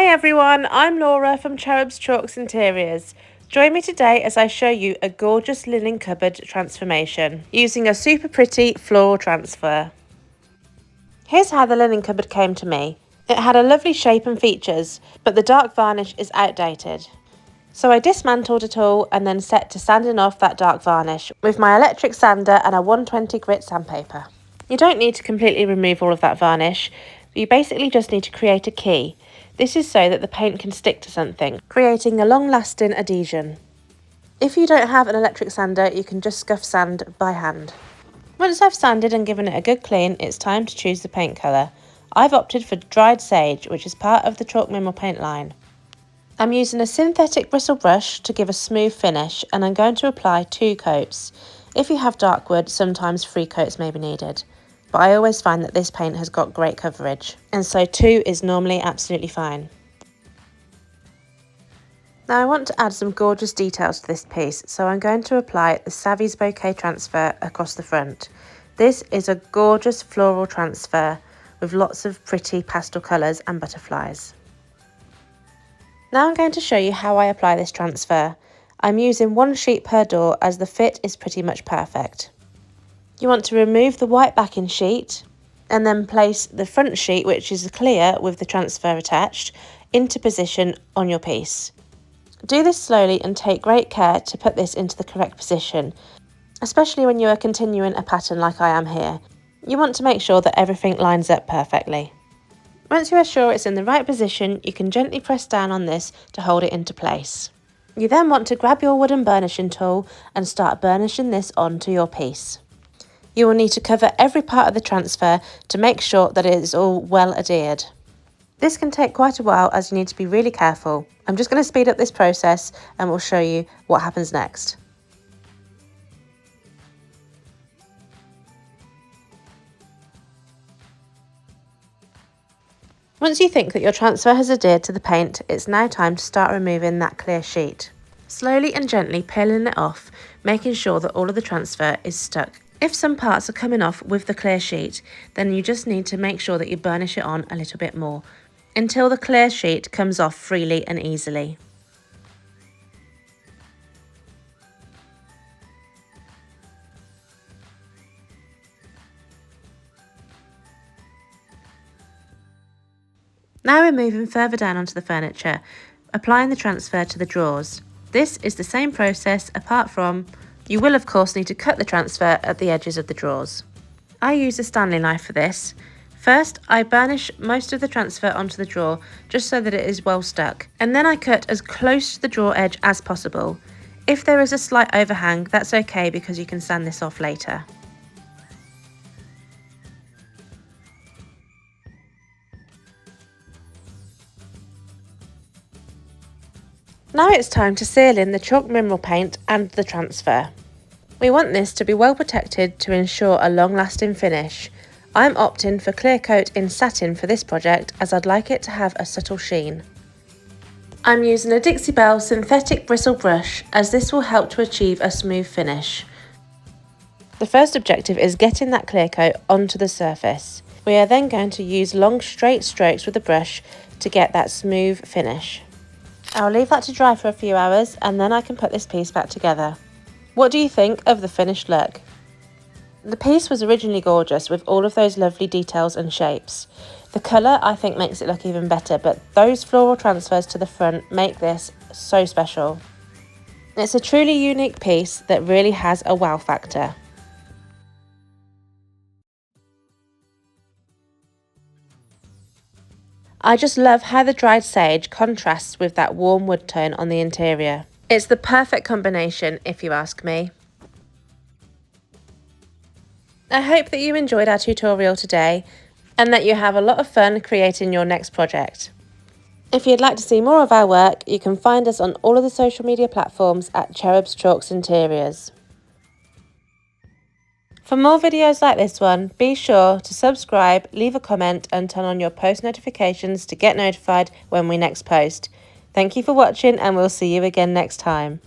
everyone, I'm Laura from Cherub's Chalks Interiors. Join me today as I show you a gorgeous linen cupboard transformation using a super pretty floral transfer. Here's how the linen cupboard came to me. It had a lovely shape and features, but the dark varnish is outdated. So I dismantled it all and then set to sanding off that dark varnish with my electric sander and a 120 grit sandpaper. You don't need to completely remove all of that varnish, you basically just need to create a key. This is so that the paint can stick to something, creating a long-lasting adhesion. If you don't have an electric sander, you can just scuff sand by hand. Once I've sanded and given it a good clean, it's time to choose the paint colour. I've opted for dried sage, which is part of the chalk mineral paint line. I'm using a synthetic bristle brush to give a smooth finish, and I'm going to apply 2 coats. If you have dark wood, sometimes 3 coats may be needed. But I always find that this paint has got great coverage, and so 2 is normally absolutely fine. Now I want to add some gorgeous details to this piece, so I'm going to apply the Savi's Bouquet transfer across the front. This is a gorgeous floral transfer with lots of pretty pastel colours and butterflies. Now I'm going to show you how I apply this transfer. I'm using 1 sheet per door as the fit is pretty much perfect. You want to remove the white backing sheet and then place the front sheet, which is clear with the transfer attached, into position on your piece. Do this slowly and take great care to put this into the correct position, especially when you are continuing a pattern like I am here. You want to make sure that everything lines up perfectly. Once you are sure it's in the right position, you can gently press down on this to hold it into place. You then want to grab your wooden burnishing tool and start burnishing this onto your piece. You will need to cover every part of the transfer to make sure that it is all well adhered. This can take quite a while as you need to be really careful. I'm just going to speed up this process and we'll show you what happens next. Once you think that your transfer has adhered to the paint, it's now time to start removing that clear sheet. Slowly and gently peeling it off, making sure that all of the transfer is stuck. If some parts are coming off with the clear sheet, then you just need to make sure that you burnish it on a little bit more until the clear sheet comes off freely and easily. Now we're moving further down onto the furniture, applying the transfer to the drawers. This is the same process apart from you will of course need to cut the transfer at the edges of the drawers. I use a Stanley knife for this. First, I burnish most of the transfer onto the drawer just so that it is well stuck, and then I cut as close to the drawer edge as possible. If there is a slight overhang, that's okay because you can sand this off later. Now it's time to seal in the chalk mineral paint and the transfer. We want this to be well protected to ensure a long-lasting finish. I'm opting for clear coat in satin for this project as I'd like it to have a subtle sheen. I'm using a Dixie Belle synthetic bristle brush as this will help to achieve a smooth finish. The first objective is getting that clear coat onto the surface. We are then going to use long straight strokes with the brush to get that smooth finish. I'll leave that to dry for a few hours and then I can put this piece back together. What do you think of the finished look? The piece was originally gorgeous with all of those lovely details and shapes. The colour I think makes it look even better, but those floral transfers to the front make this so special. It's a truly unique piece that really has a wow factor. I just love how the dried sage contrasts with that warm wood tone on the interior. It's the perfect combination if you ask me. I hope that you enjoyed our tutorial today and that you have a lot of fun creating your next project. If you'd like to see more of our work, you can find us on all of the social media platforms at Cherub's Chalks Interiors. For more videos like this one, be sure to subscribe, leave a comment and turn on your post notifications to get notified when we next post. Thank you for watching and we'll see you again next time.